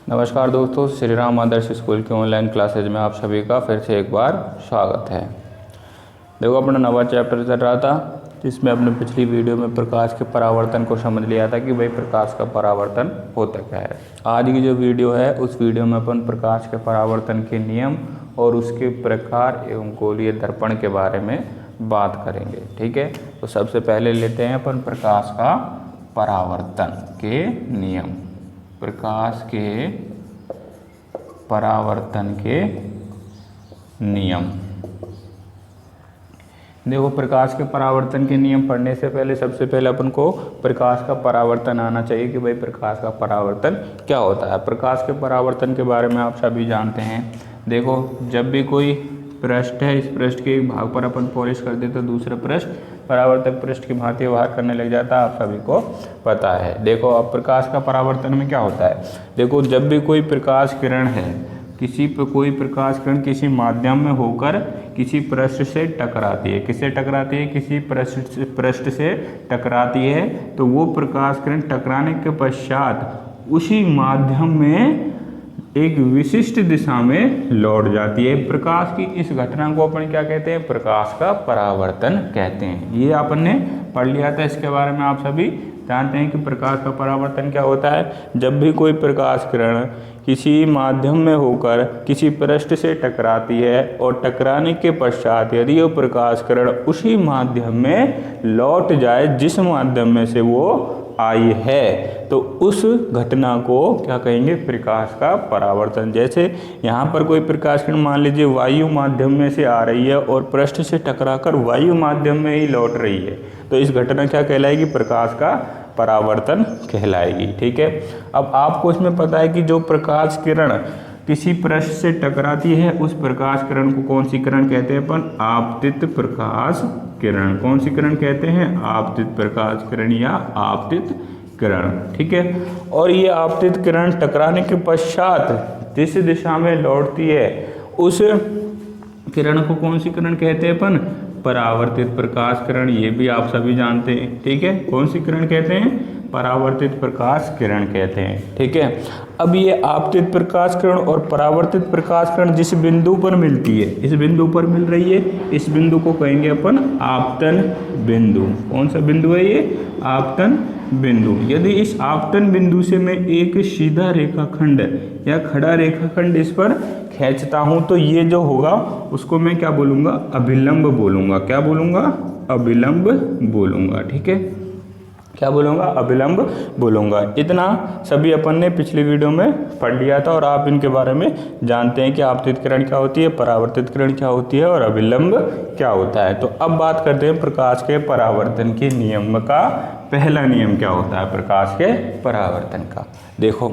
नमस्कार दोस्तों, श्री राम आदर्श स्कूल के ऑनलाइन क्लासेज में आप सभी का फिर से एक बार स्वागत है। देखो, अपना नवा चैप्टर चल रहा था जिसमें अपने पिछली वीडियो में प्रकाश के परावर्तन को समझ लिया था कि भाई प्रकाश का परावर्तन होता क्या है। आज की जो वीडियो है उस वीडियो में अपन प्रकाश के परावर्तन के नियम और उसके प्रकार एवं गोलीय दर्पण के बारे में बात करेंगे। ठीक है, तो सबसे पहले लेते हैं अपन प्रकाश का परावर्तन के नियम। प्रकाश के परावर्तन के नियम। देखो, प्रकाश के परावर्तन के नियम पढ़ने से पहले सबसे पहले अपन को प्रकाश का परावर्तन आना चाहिए कि भाई प्रकाश का परावर्तन क्या होता है। प्रकाश के परावर्तन के बारे में आप सभी जानते हैं। देखो, जब भी कोई पृष्ठ है, इस पृष्ठ के एक भाग पर अपन पॉलिश कर दे तो दूसरा पृष्ठ परावर्तक पृष्ठ की भांति व्यवहार करने लग जाता है, आप सभी को पता है। देखो, अब प्रकाश का परावर्तन में क्या होता है। देखो, जब भी कोई प्रकाश किरण है, कोई प्रकाश किरण किसी माध्यम में होकर किसी पृष्ठ से टकराती है। किससे टकराती है? किसी पृष्ठ से टकराती है, तो वो प्रकाश किरण टकराने के पश्चात उसी माध्यम में एक विशिष्ट दिशा में लौट जाती है। प्रकाश की इस घटना को अपन क्या कहते हैं? प्रकाश का परावर्तन कहते हैं। ये अपन ने पढ़ लिया था, इसके बारे में आप सभी जानते हैं कि प्रकाश का परावर्तन क्या होता है। जब भी कोई प्रकाश किरण किसी माध्यम में होकर किसी पृष्ठ से टकराती है और टकराने के पश्चात यदि वो प्रकाश किरण उसी माध्यम में लौट जाए जिस माध्यम में से वो आई है, तो उस घटना को क्या कहेंगे? प्रकाश का परावर्तन। जैसे यहाँ पर कोई प्रकाश किरण मान लीजिए वायु माध्यम में से आ रही है और पृष्ठ से टकराकर वायु माध्यम में ही लौट रही है, तो इस घटना क्या कहलाएगी? प्रकाश का परावर्तन कहलाएगी। ठीक है, अब आपको इसमें पता है कि जो प्रकाश किरण किसी पृष्ठ से टकराती है उस प्रकाश किरण को कौन सी किरण कहते हैं? अपन आपतित प्रकाश किरण। कौन सी किरण कहते हैं? आपतित प्रकाश किरण या आपतित किरण। ठीक है, और ये आपतित किरण टकराने के पश्चात जिस दिशा में लौटती है उस किरण को कौन सी किरण कहते हैं? अपन परावर्तित प्रकाश किरण। ये भी आप सभी जानते हैं। ठीक है, कौन सी किरण कहते हैं? परावर्तित प्रकाश किरण कहते हैं। ठीक है, अब ये आपतित प्रकाश किरण और परावर्तित प्रकाश किरण जिस बिंदु पर मिलती है, इस बिंदु पर मिल रही है, इस बिंदु को कहेंगे अपन आपतन बिंदु। कौन सा बिंदु है ये? आपतन बिंदु। यदि इस आपतन बिंदु से मैं एक सीधा रेखाखंड या खड़ा रेखाखंड इस पर खींचता हूं तो ये जो होगा उसको मैं क्या बोलूंगा? अभिलंब बोलूंगा। क्या बोलूंगा? अभिलंब बोलूंगा। ठीक है, क्या बोलूँगा? अभिलंब बोलूँगा। इतना सभी अपन ने पिछली वीडियो में पढ़ लिया था और आप इनके बारे में जानते हैं कि आपतित किरण क्या होती है, परावर्तित किरण क्या होती है और अभिलंब क्या होता है। तो अब बात करते हैं प्रकाश के परावर्तन के नियम का। पहला नियम क्या होता है प्रकाश के परावर्तन का? देखो,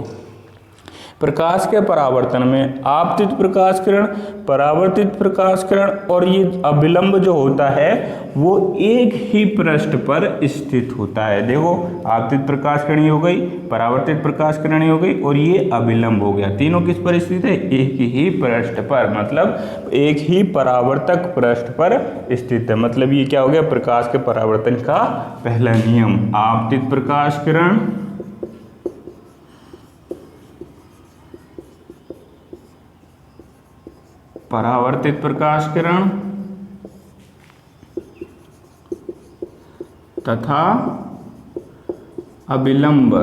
प्रकाश के परावर्तन में आपतित प्रकाश किरण, परावर्तित प्रकाश किरण और ये अभिलंब जो होता है वो एक ही पृष्ठ पर स्थित होता है। देखो, आपतित प्रकाश किरण हो गई, परावर्तित प्रकाश किरण हो गई और ये अभिलंब हो गया। तीनों किस पर स्थित है? एक ही पृष्ठ पर, मतलब एक ही परावर्तक पृष्ठ पर स्थित है। मतलब ये क्या हो गया? प्रकाश के परावर्तन का पहला नियम। आपतित प्रकाश किरण, परावर्तित प्रकाश किरण तथा अभिलंब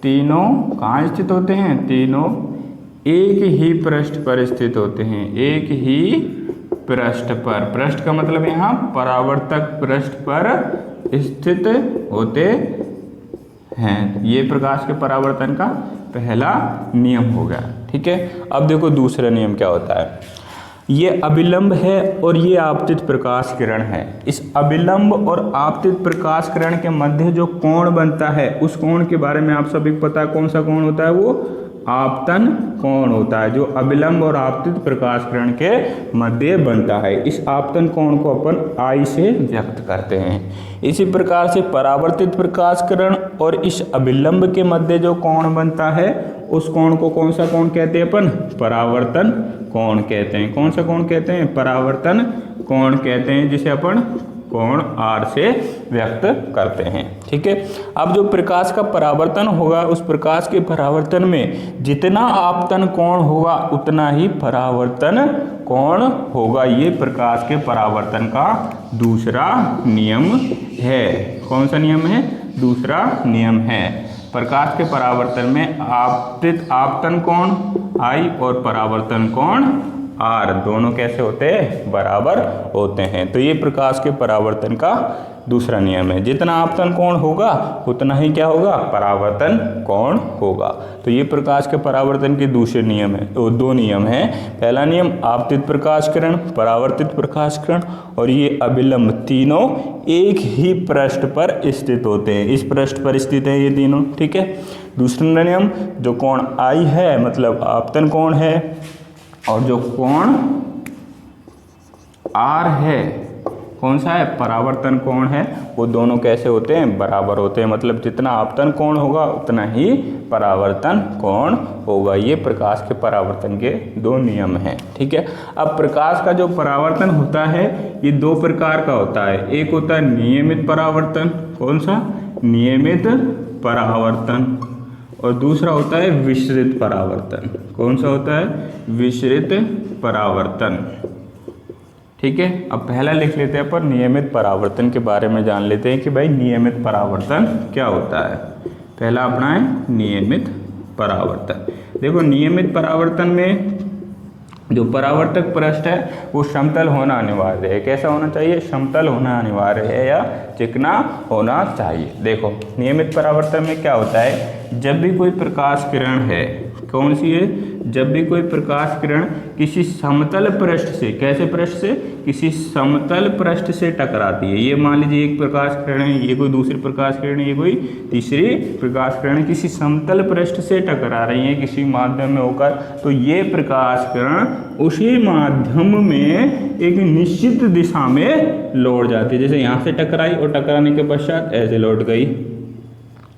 तीनों कहाँ स्थित होते हैं? तीनों एक ही पृष्ठ पर स्थित होते हैं। एक ही पृष्ठ पर। पृष्ठ का मतलब यहाँ परावर्तक पृष्ठ पर स्थित होते हैं। ये प्रकाश के परावर्तन का पहला नियम हो गया। ठीक है, अब देखो दूसरा नियम क्या होता है। ये अभिलंब है और ये आपतित प्रकाश किरण है। इस अभिलंब और आपतित प्रकाश किरण के मध्य जो कोण बनता है उस कोण के बारे में आप सभी को पता है। कौन सा कोण होता है? वो आपतन कोण होता है, जो अभिलंब और आपतित प्रकाश किरण के मध्य बनता है। इस आपतन कोण को अपन I से व्यक्त करते हैं। इसी प्रकार से परावर्तित प्रकाश किरण और इस अभिलंब के मध्य जो कोण बनता है उस कोण को कौन सा कोण कहते हैं? अपन परावर्तन कोण कहते हैं। कौन सा कोण कहते हैं? परावर्तन कोण कहते हैं, जिसे अपन कोण r से व्यक्त करते हैं। ठीक है, अब जो प्रकाश का परावर्तन होगा उस प्रकाश के परावर्तन में जितना आपतन कोण होगा उतना ही परावर्तन कोण होगा। ये प्रकाश के परावर्तन का दूसरा नियम है। कौन सा नियम है? दूसरा नियम है। प्रकाश के परावर्तन में आपतित आपतन कोण I और परावर्तन कोण R दोनों कैसे होते हैं? बराबर होते हैं। तो ये प्रकाश के परावर्तन का दूसरा नियम है। जितना आपतन कोण होगा उतना ही क्या होगा? परावर्तन कोण होगा। तो ये प्रकाश के परावर्तन के दूसरे नियम है। तो दो नियम हैं। पहला नियम आपतित प्रकाश किरण, परावर्तित प्रकाश किरण और ये अभिलंब तीनों एक ही पृष्ठ पर स्थित होते हैं। इस पृष्ठ पर स्थित है ये तीनों। ठीक है। दूसरा नियम जो कोण I है मतलब आपतन कोण है और जो कोण R है कौन सा है? परावर्तन कोण है। वो दोनों कैसे होते हैं? बराबर होते हैं। मतलब जितना आपतन कोण होगा उतना ही परावर्तन कोण होगा। ये प्रकाश के परावर्तन के दो नियम हैं। ठीक है। अब प्रकाश का जो परावर्तन होता है ये दो प्रकार का होता है। एक होता है नियमित परावर्तन। कौन सा? नियमित परावर्तन। और दूसरा होता है विसरित परावर्तन। कौन सा होता है? विसरित परावर्तन। ठीक है। अब पहला लिख लेते हैं अपन नियमित परावर्तन के बारे में जान लेते हैं कि भाई नियमित परावर्तन क्या होता है। पहला अपना है नियमित परावर्तन। देखो नियमित परावर्तन में जो परावर्तक पृष्ठ है वो समतल होना अनिवार्य है। कैसा होना चाहिए? समतल होना अनिवार्य है या चिकना होना चाहिए। देखो नियमित परावर्तन में क्या होता है? जब भी कोई प्रकाश किरण है, कौन सी है? जब भी कोई प्रकाश किरण किसी समतल पृष्ठ से, कैसे पृष्ठ से? किसी समतल पृष्ठ से टकराती है। ये मान लीजिए एक प्रकाश किरण है, ये कोई दूसरी प्रकाश किरण है, ये कोई तीसरी प्रकाश किरण किसी समतल पृष्ठ से टकरा रही है किसी माध्यम में होकर, तो ये प्रकाश किरण उसी माध्यम में एक निश्चित दिशा में लौट जाती है। जैसे यहाँ से टकराई और टकराने के पश्चात ऐसे लौट गई।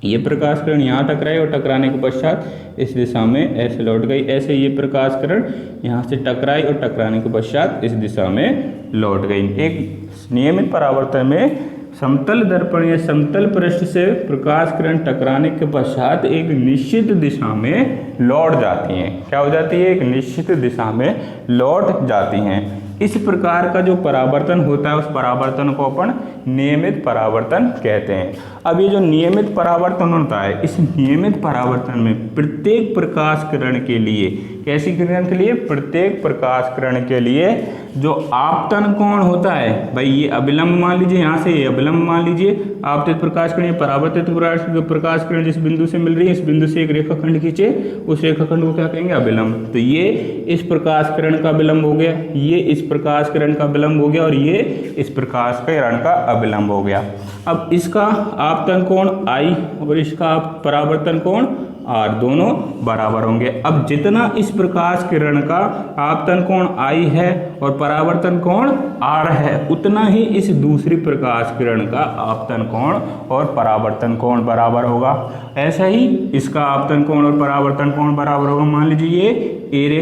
ये प्रकाश किरण यहाँ टकराई और टकराने के पश्चात इस दिशा में ऐसे लौट गई। ऐसे ये प्रकाश किरण यहाँ से टकराई और टकराने के पश्चात इस दिशा में लौट गई। एक नियमित परावर्तन में समतल दर्पण या समतल पृष्ठ से प्रकाश किरण टकराने के पश्चात एक निश्चित दिशा में लौट जाती हैं। क्या हो जाती है? एक निश्चित दिशा में लौट जाती हैं। इस प्रकार का जो परावर्तन होता है उस परावर्तन को अपन नियमित परावर्तन कहते हैं। अब ये जो नियमित परावर्तन होता है इस नियमित परावर्तन में प्रत्येक प्रकाश किरण के लिए, कैसी किरण के लिए? प्रत्येक प्रकाश किरण के लिए जो आपतन कोण होता है, भाई ये अभिलंब मान लीजिए, यहाँ से ये अभिलंब मान लीजिए, आपतित प्रकाश किरण, परावर्तित प्रकाश किरण जिस बिंदु से मिल रही है इस बिंदु से एक रेखाखंड खींचे, उस रेखाखंड को क्या कहेंगे? अभिलंब। तो ये इस प्रकाश किरण का अभिलंब हो गया, ये इस प्रकाश किरण का अभिलंब हो गया और ये इस प्रकाश किरण का अभिलंब हो गया। अब इसका आपतन कोण I और इसका परावर्तन कोण R दोनों बराबर होंगे। अब जितना इस प्रकाश किरण का आपतन कोण I है और परावर्तन कोण R है उतना ही इस दूसरी प्रकाश किरण का आपतन कोण और परावर्तन कोण बराबर होगा। ऐसा ही इसका आपतन कोण और परावर्तन कोण बराबर होगा। मान लीजिए ये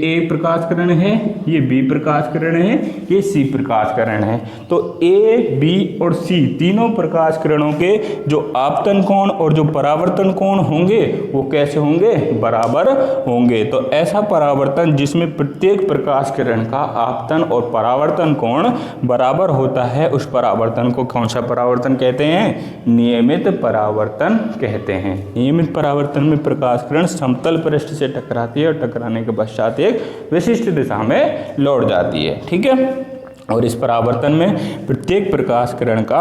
ए प्रकाश किरण है, ये B प्रकाश किरण है, ये C प्रकाश किरण है। तो A, B और C तीनों प्रकाश किरणों के जो आपतन कोण और जो परावर्तन कोण होंगे वो कैसे होंगे? बराबर होंगे। तो ऐसा परावर्तन जिसमें प्रत्येक प्रकाश किरण का आपतन और परावर्तन कोण बराबर होता है उस परावर्तन को कौन सा परावर्तन कहते हैं? नियमित परावर्तन कहते हैं। नियमित परावर्तन में प्रकाश किरण समतल पृष्ठ से टकराती है और टकराने के पश्चात एक विशिष्ट दिशा में लौट जाती है। ठीक है। और इस परावर्तन में प्रत्येक प्रकाश किरण का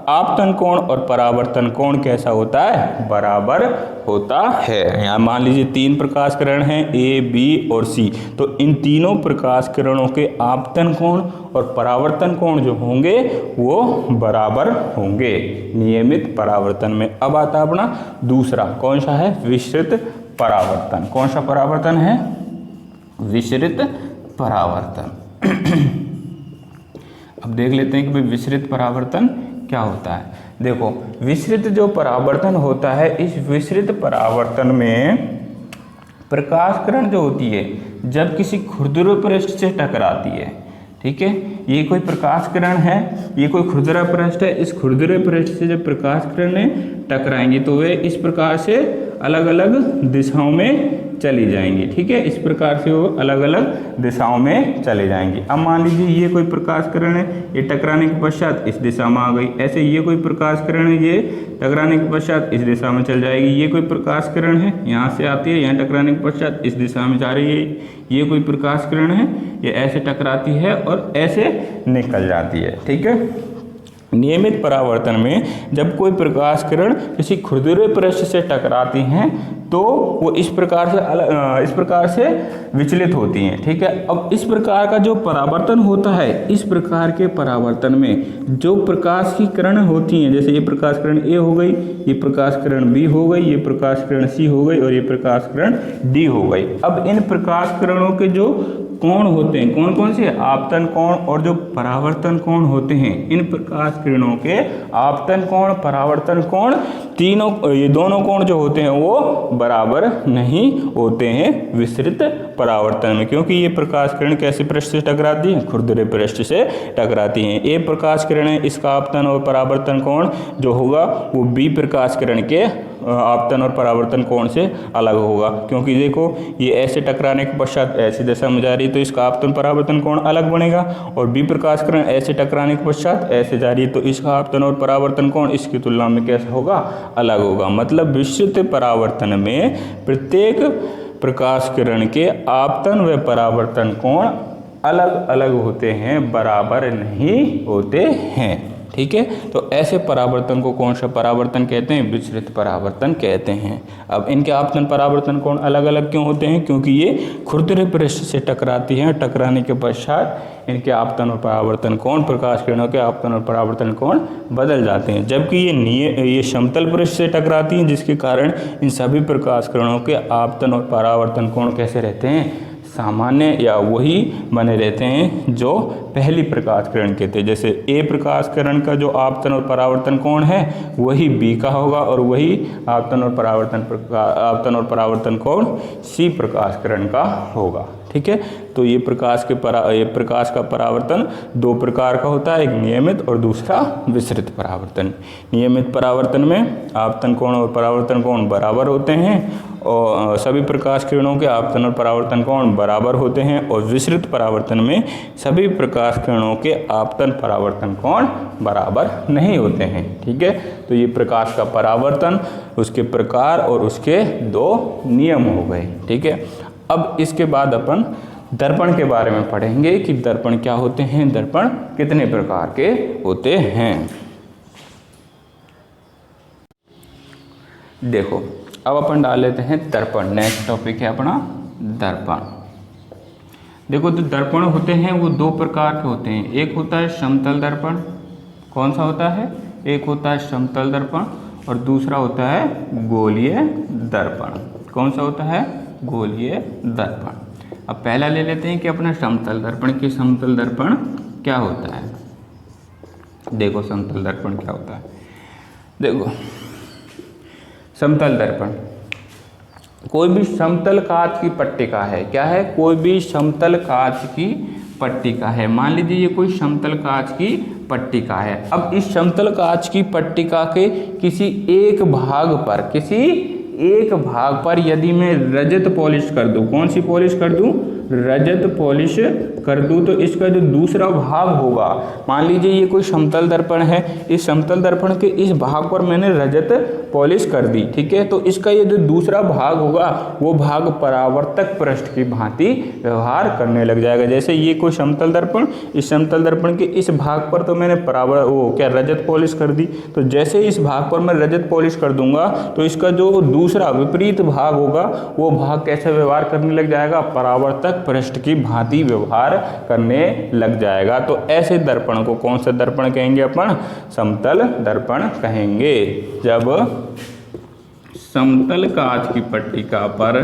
आपतन कोण और परावर्तन कोण कैसा होता है? बराबर होता है। यहाँ मान लीजिए तीन प्रकाश किरण हैं A, B और C, तो इन तीनों प्रकाश किरणों के आपतन कोण और परावर्तन कोण जो होंगे वो बराबर होंगे नियमित परावर्तन में। अब आता है अपना दूसरा, कौन सा है? विसरित परावर्तन। कौन सा परावर्तन है? विसरित परावर्तन। अब देख लेते हैं कि भाई विसरित परावर्तन क्या होता है। देखो विसरित जो परावर्तन होता है इस विसरित परावर्तन में प्रकाश किरण जो होती है जब किसी खुरदुरे पृष्ठ से टकराती है, ठीक है, ये कोई प्रकाश किरण है, ये कोई खुरदरा पृष्ठ है। इस खुरदरे पृष्ठ से जब प्रकाश किरणें टकराएंगी तो वे इस प्रकार से अलग अलग दिशाओं में चली जाएंगी। ठीक है, इस प्रकार से वो अलग अलग दिशाओं में चले जाएंगी। अब मान लीजिए ये कोई प्रकाश किरण है, ये टकराने के पश्चात इस दिशा में आ गई। ऐसे ये कोई प्रकाश किरण है, ये टकराने के पश्चात इस दिशा में चल जाएगी। ये कोई प्रकाश किरण है, यहाँ से आती है, यहाँ टकराने के पश्चात इस दिशा में जा रही है। ये कोई प्रकाश किरण है, ये ऐसे टकराती है और ऐसे निकल जाती है। ठीक है, नियमित परावर्तन में जब कोई प्रकाश किरण किसी खुरदरे पृष्ठ से टकराती हैं तो वो इस प्रकार से विचलित होती हैं। ठीक है, अब इस प्रकार का जो परावर्तन होता है, इस प्रकार के परावर्तन में जो प्रकाश की किरण होती हैं, जैसे ये प्रकाश किरण ए हो गई, ये प्रकाश किरण बी हो गई, ये प्रकाश किरण सी हो गई और ये प्रकाश किरण डी हो गई। अब इन प्रकाश किरणों के जो कोण होते हैं, कौन कौन से, आपतन कोण और जो परावर्तन कोण होते हैं, इन प्रकाश किरणों के आपतन कोण, परावर्तन कोण, तीनों, ये दोनों कोण जो होते हैं वो बराबर नहीं होते हैं विस्तृत परावर्तन में, क्योंकि ये प्रकाश किरण कैसे पृष्ठ से टकराती हैं, खुरदरे पृष्ठ से टकराती हैं। ए प्रकाश किरण है, इसका आपतन और परावर्तन कोण जो होगा वो बी प्रकाश किरण के आपतन और परावर्तन कोण से अलग होगा, क्योंकि देखो ये ऐसे टकराने के पश्चात ऐसी दिशा में जा रही है तो इसका आपतन परावर्तन कोण अलग बनेगा, और बी प्रकाश किरण ऐसे टकराने के पश्चात ऐसे जा रही है तो इसका आपतन और परावर्तन कोण इसकी तुलना में कैसा होगा, अलग होगा। मतलब विस्तृत परावर्तन में प्रत्येक प्रकाश किरण के आपतन व परावर्तन कोण अलग अलग होते हैं, बराबर नहीं होते हैं। ठीक है, तो ऐसे परावर्तन को कौन सा परावर्तन कहते हैं, विचलित परावर्तन कहते हैं। अब इनके आपतन परावर्तन कोण अलग अलग क्यों होते हैं, क्योंकि ये खुरदरे पृष्ठ से टकराती हैं, टकराने के पश्चात इनके आपतन और परावर्तन कोण, प्रकाश किरणों के आपतन और परावर्तन कोण बदल जाते हैं। जबकि ये समतल पृष्ठ से टकराती हैं, जिसके कारण इन सभी प्रकाश किरणों के आपतन और परावर्तन कोण कैसे रहते हैं, सामान्य या वही बने रहते हैं जो पहली प्रकाश किरण के थे। जैसे ए प्रकाश किरण का जो आपतन और परावर्तन कोण है वही बी का होगा, और वही आपतन और परावर्तन कोण सी प्रकाश किरण का होगा। ठीक है, तो ये प्रकाश का परावर्तन दो प्रकार का होता है, एक नियमित और दूसरा विस्तृत परावर्तन। नियमित परावर्तन में आपतन कोण और परावर्तन कोण बराबर होते हैं, और सभी प्रकाश किरणों के आपतन और परावर्तन कोण बराबर होते हैं, और विस्तृत परावर्तन में सभी प्रकाश किरणों के आपतन परावर्तन कोण बराबर नहीं होते हैं। ठीक है, तो ये प्रकाश का परावर्तन, उसके प्रकार और उसके दो नियम हो गए। ठीक है, अब इसके बाद अपन दर्पण के बारे में पढ़ेंगे कि दर्पण क्या होते हैं, दर्पण कितने प्रकार के होते हैं। देखो, अब अपन डाल लेते हैं दर्पण। नेक्स्ट टॉपिक है अपना दर्पण। देखो, जो दर्पण होते हैं वो दो प्रकार के होते हैं। एक होता है समतल दर्पण, कौन सा होता है, एक होता है समतल दर्पण और दूसरा होता है गोलीय दर्पण। कौन सा होता है, गोलीय दर्पण। अब पहला ले लेते हैं कि अपना समतल दर्पण की समतल दर्पण क्या होता है। देखो, समतल दर्पण क्या होता है। देखो, समतल दर्पण कोई भी समतल कांच की पट्टिका है। क्या है, कोई भी समतल कांच की पट्टिका है। मान लीजिए ये कोई समतल कांच की पट्टिका है। अब इस समतल कांच की पट्टिका के किसी एक भाग पर यदि मैं रजत पॉलिश कर दूं, कौन सी पॉलिश कर दूं, रजत पॉलिश कर दूं, तो इसका जो दूसरा भाग होगा, मान लीजिए ये कोई समतल दर्पण है, इस समतल दर्पण के इस भाग पर मैंने रजत पॉलिश कर दी। ठीक है, तो इसका ये जो दूसरा भाग होगा वो भाग परावर्तक पृष्ठ की भांति व्यवहार करने लग जाएगा। जैसे ये कोई समतल दर्पण, इस समतल दर्पण के इस भाग पर तो मैंने रजत पॉलिश कर दी, तो जैसे इस भाग पर मैं रजत पॉलिश कर दूंगा तो इसका जो दूसरा विपरीत भाग होगा वो भाग कैसे व्यवहार करने लग जाएगा, परावर्तक पृष्ठ की भांति व्यवहार करने लग जाएगा। तो ऐसे दर्पण को कौन सा दर्पण कहेंगे, अपन समतल दर्पण कहेंगे। जब समतल कांच की पट्टिका पर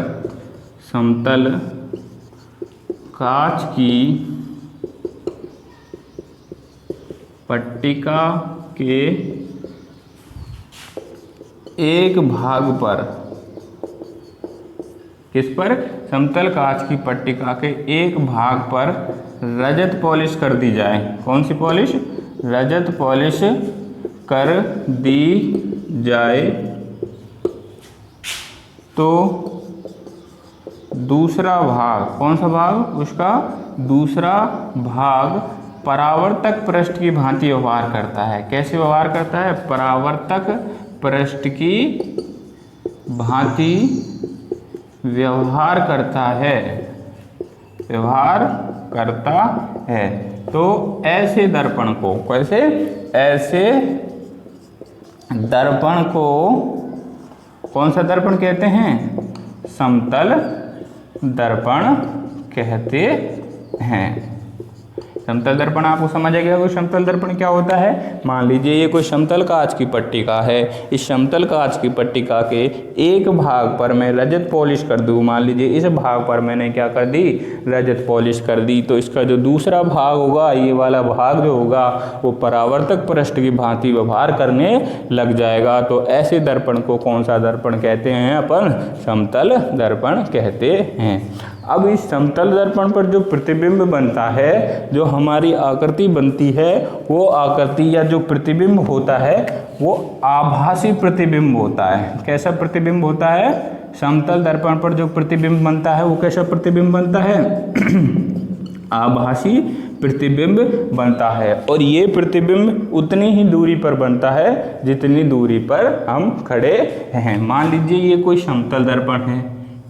समतल कांच की पट्टिका के एक भाग पर, किस पर, समतल कांच की पट्टिका के एक भाग पर रजत पॉलिश कर दी जाए, कौन सी पॉलिश? रजत पॉलिश कर दी जाए तो दूसरा भाग, कौन सा भाग? उसका दूसरा भाग परावर्तक पृष्ठ की भांति व्यवहार करता है। कैसे व्यवहार करता है? परावर्तक पृष्ठ की भांति व्यवहार करता है, व्यवहार करता है। तो ऐसे दर्पण को, कैसे? ऐसे दर्पण को कौन सा दर्पण कहते हैं? समतल दर्पण कहते हैं। समतल दर्पण आपको समझ आ गया होगा समतल दर्पण क्या होता है? मान लीजिए ये कोई समतल कांच की पट्टिका है। इस समतल कांच की पट्टिका के एक भाग पर मैं रजत पॉलिश कर दूँ, मान लीजिए इस भाग पर मैंने क्या कर दी? रजत पॉलिश कर दी, तो इसका जो दूसरा भाग होगा, ये वाला भाग जो होगा वो परावर्तक पृष्ठ की भांति व्यवहार करने लग जाएगा। तो ऐसे दर्पण को कौन सा दर्पण कहते हैं? अपन समतल दर्पण कहते हैं। अब इस समतल दर्पण पर जो प्रतिबिंब बनता है, जो हमारी आकृति बनती है, वो आकृति या जो प्रतिबिंब होता है वो आभासी प्रतिबिंब होता है। कैसा प्रतिबिंब होता है? समतल दर्पण पर जो प्रतिबिंब बनता है वो कैसा प्रतिबिंब बनता है? आभासी प्रतिबिंब बनता है। और ये प्रतिबिंब उतनी ही दूरी पर बनता है जितनी दूरी पर हम खड़े हैं। मान लीजिए ये कोई समतल दर्पण है,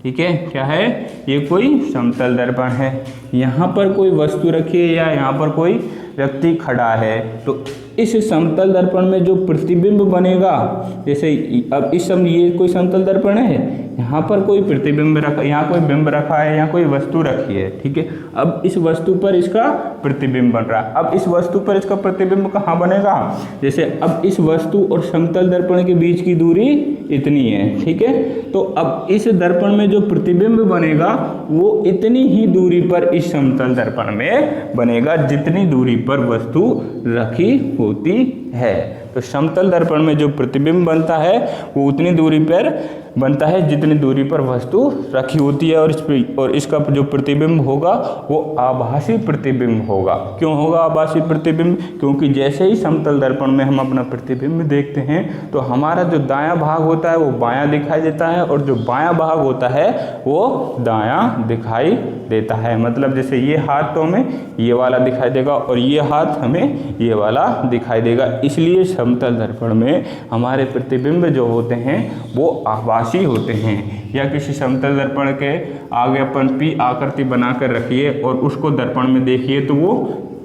ठीक है? क्या है? ये कोई समतल दर्पण है। यहाँ पर कोई वस्तु रखी है या यहाँ पर कोई व्यक्ति खड़ा है, तो इस समतल दर्पण में जो प्रतिबिंब बनेगा, जैसे अब इस समय ये कोई समतल दर्पण है, यहाँ पर कोई प्रतिबिंब रखा, यहाँ कोई बिंब रखा है, यहाँ कोई वस्तु रखी है, ठीक है? अब इस वस्तु पर इसका प्रतिबिंब बन रहा है। अब इस वस्तु पर इसका प्रतिबिंब कहाँ बनेगा? जैसे अब इस वस्तु और समतल दर्पण के बीच की दूरी इतनी है, ठीक है? तो अब इस दर्पण में जो प्रतिबिंब बनेगा वो इतनी ही दूरी पर इस समतल दर्पण में बनेगा जितनी दूरी पर वस्तु रखी होती है। तो समतल दर्पण में जो प्रतिबिंब बनता है वो उतनी दूरी पर बनता है जितनी दूरी पर वस्तु रखी होती है, और इसका जो प्रतिबिंब होगा वो आभासी प्रतिबिंब होगा। क्यों होगा आभासी प्रतिबिंब? क्योंकि जैसे ही समतल दर्पण में हम अपना प्रतिबिंब देखते हैं तो हमारा जो दायां भाग होता है वो बायां दिखाई देता है, और जो बायां भाग होता है वो दायां दिखाई देता है। मतलब जैसे ये हाथ तो हमें ये वाला दिखाई देगा और ये हाथ हमें ये वाला दिखाई देगा। इसलिए समतल दर्पण में हमारे प्रतिबिंब जो होते हैं वो आभासी होते हैं। या किसी समतल दर्पण के आगे अपन पी आकृति बनाकर रखिए और उसको दर्पण में देखिए तो वो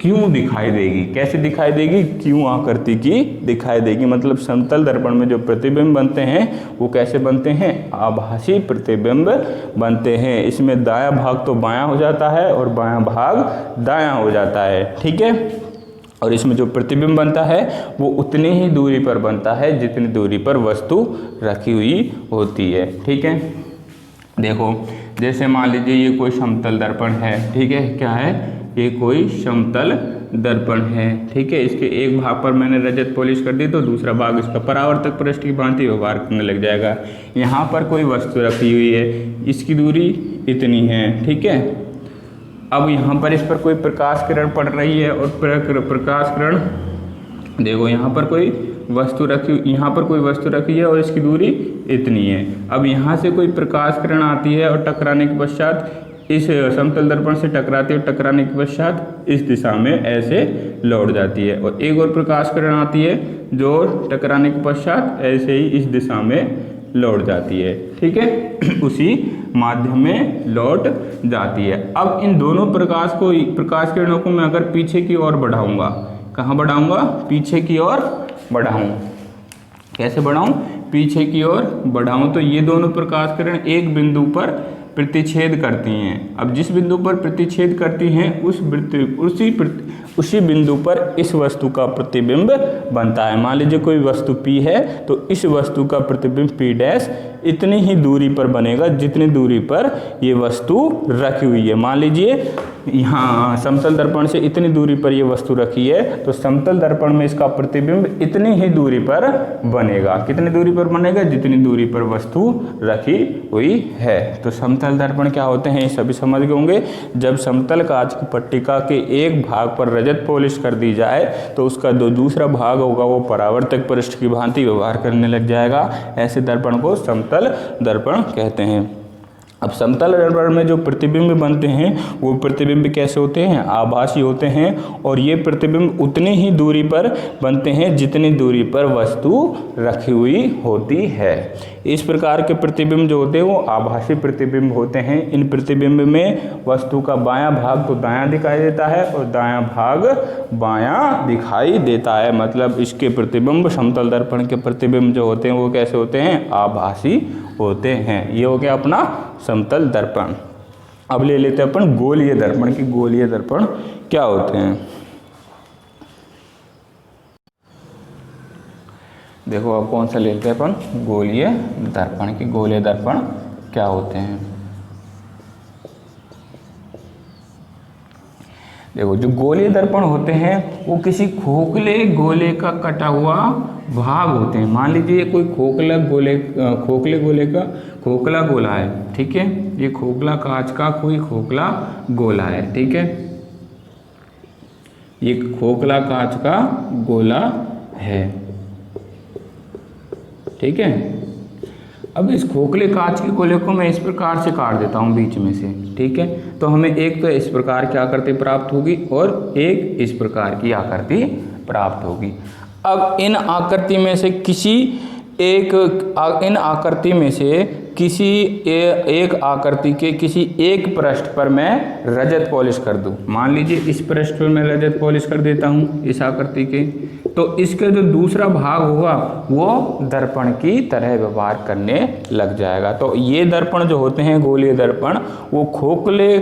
क्यों दिखाई देगी? कैसे दिखाई देगी? क्यों आकृति की दिखाई देगी। मतलब समतल दर्पण में जो प्रतिबिंब बनते हैं वो कैसे बनते हैं? आभासी प्रतिबिंब बनते हैं। इसमें दायां भाग तो बायां हो जाता है और बायां भाग दायां हो जाता है, ठीक है? और इसमें जो प्रतिबिंब बनता है वो उतनी ही दूरी पर बनता है जितनी दूरी पर वस्तु रखी हुई होती है, ठीक है? देखो जैसे मान लीजिए ये कोई समतल दर्पण है, ठीक है? क्या है? ये कोई समतल दर्पण है, ठीक है? इसके एक भाग पर मैंने रजत पॉलिश कर दी तो दूसरा भाग इसका परावर्तक पृष्ठ की भांति व्यवहार करने लग जाएगा। यहाँ पर कोई वस्तु रखी हुई है, इसकी दूरी इतनी है, ठीक है? अब यहाँ पर इस पर कोई प्रकाश किरण पड़ रही है और प्रकाश किरण, देखो यहाँ पर कोई वस्तु रखी, यहाँ पर कोई वस्तु रखी है और इसकी दूरी इतनी है। अब यहाँ से कोई प्रकाश किरण आती है और टकराने के पश्चात इस समतल दर्पण से टकराती है और टकराने के पश्चात इस दिशा में ऐसे लौट जाती है, और एक और प्रकाश किरण आती है जो टकराने के पश्चात ऐसे ही इस दिशा में लौट जाती है, ठीक है? उसी माध्यम में लौट जाती है। अब इन दोनों प्रकाश किरणों को मैं अगर पीछे की ओर बढ़ाऊंगा, कहाँ बढ़ाऊंगा? पीछे की ओर बढ़ाऊं। कैसे बढ़ाऊं? पीछे की ओर बढ़ाऊं तो ये दोनों प्रकाश किरण एक बिंदु पर प्रतिच्छेद करती हैं। अब जिस बिंदु पर प्रतिच्छेद करती हैं उसी बिंदु पर इस वस्तु का प्रतिबिंब बनता है। मान लीजिए कोई वस्तु P है तो इस वस्तु का प्रतिबिंब P डैश इतनी ही दूरी पर बनेगा जितनी दूरी पर ये वस्तु रखी हुई है। मान लीजिए यहाँ समतल दर्पण से इतनी दूरी पर ये वस्तु रखी है तो समतल दर्पण में इसका प्रतिबिंब इतनी ही दूरी पर बनेगा। कितनी दूरी पर बनेगा? जितनी दूरी पर वस्तु रखी हुई है। तो समतल दर्पण क्या होते हैं ये सभी समझ गए होंगे। जब समतल कांच की पट्टिका के एक भाग पर रजत पॉलिश कर दी जाए तो उसका जो दूसरा भाग होगा वो परावर्तक पृष्ठ की भांति व्यवहार करने लग जाएगा। ऐसे दर्पण को समतल दर्पण कहते हैं। अब समतल दर्पण में जो प्रतिबिंब बनते हैं वो प्रतिबिंब कैसे होते हैं? आभासी होते हैं और ये प्रतिबिंब उतनी ही दूरी पर बनते हैं जितनी दूरी पर वस्तु रखी हुई होती है। इस प्रकार के प्रतिबिंब जो होते हैं वो आभासी प्रतिबिंब होते हैं। इन प्रतिबिंब में वस्तु का बायां भाग तो दायां दिखाई देता है और दायां भाग बायां दिखाई देता है। मतलब इसके प्रतिबिंब समतल दर्पण के प्रतिबिंब जो होते हैं वो कैसे होते हैं? आभासी होते हैं। ये हो गया अपना समतल दर्पण। अब ले लेते हैं अपन गोलीय दर्पण की गोलीय दर्पण क्या होते हैं। देखो अब कौन सा ले लेते हैं अपन गोलीय दर्पण की गोलीय दर्पण क्या होते हैं। देखो जो गोलीय दर्पण होते हैं वो किसी खोखले गोले का कटा हुआ भाग होते हैं। मान लीजिए कोई खोखले गोले का खोखला गोला है, ठीक है। ये खोखला कांच का कोई खोखला गोला है, ठीक है। ये खोखला कांच का गोला है, ठीक है। अब इस खोखले कांच के गोले को मैं इस प्रकार से काट देता हूँ बीच में से, ठीक है। तो हमें एक तो इस प्रकार की आकृति प्राप्त होगी और एक इस प्रकार की आकृति प्राप्त होगी। अब इन आकृति में से किसी एक आकृति के किसी एक पृष्ठ पर मैं रजत पॉलिश कर दूं। मान लीजिए इस पृष्ठ पर मैं रजत पॉलिश कर देता हूं इस आकृति के, तो इसका जो दूसरा भाग होगा वो दर्पण की तरह व्यवहार करने लग जाएगा। तो ये दर्पण जो होते हैं गोलीय दर्पण वो खोखले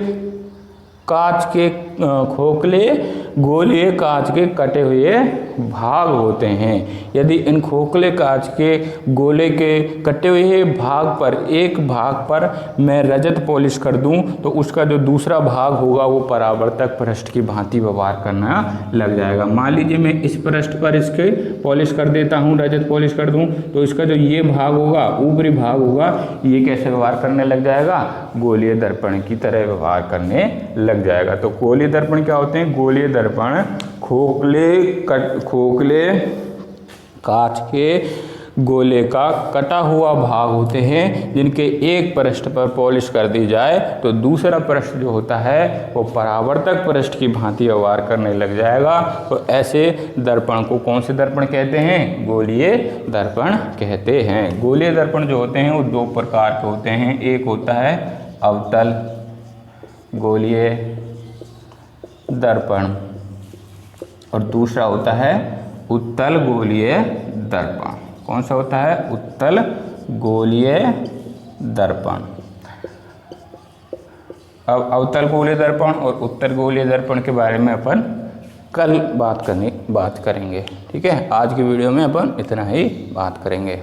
गोलीय कांच के कटे हुए भाग होते हैं। यदि इन खोखले कांच के गोले के कटे हुए भाग पर एक भाग पर मैं रजत पॉलिश कर दूं तो उसका जो दूसरा भाग होगा वो परावर्तक पृष्ठ की भांति व्यवहार करना लग जाएगा। मान लीजिए मैं इस पृष्ठ पर इसके पॉलिश कर देता हूं, रजत पॉलिश कर दूं, तो इसका जो ये भाग होगा ऊपरी भाग होगा ये कैसे व्यवहार करने लग जाएगा? गोलीय दर्पण की तरह व्यवहार करने लग जाएगा। तो गोलीय दर्पण क्या होते हैं? गोलीय दर्पण खोखले कांच के गोले का कटा हुआ भाग होते हैं जिनके एक पृष्ठ पर पॉलिश कर दी जाए तो दूसरा पृष्ठ जो होता है वो परावर्तक पृष्ठ की भांति व्यवहार करने लग जाएगा। तो ऐसे दर्पण को कौन से दर्पण कहते हैं? गोलीय दर्पण कहते हैं। गोलीय दर्पण जो होते हैं वो दो प्रकार के होते हैं। एक होता है अवतल गोलीय दर्पण और दूसरा होता है उत्तल गोलीय दर्पण। कौन सा होता है? उत्तल गोलीय दर्पण। अब अवतल गोलीय दर्पण और उत्तल गोलीय दर्पण के बारे में अपन कल बात करेंगे, ठीक है। आज की वीडियो में अपन इतना ही बात करेंगे।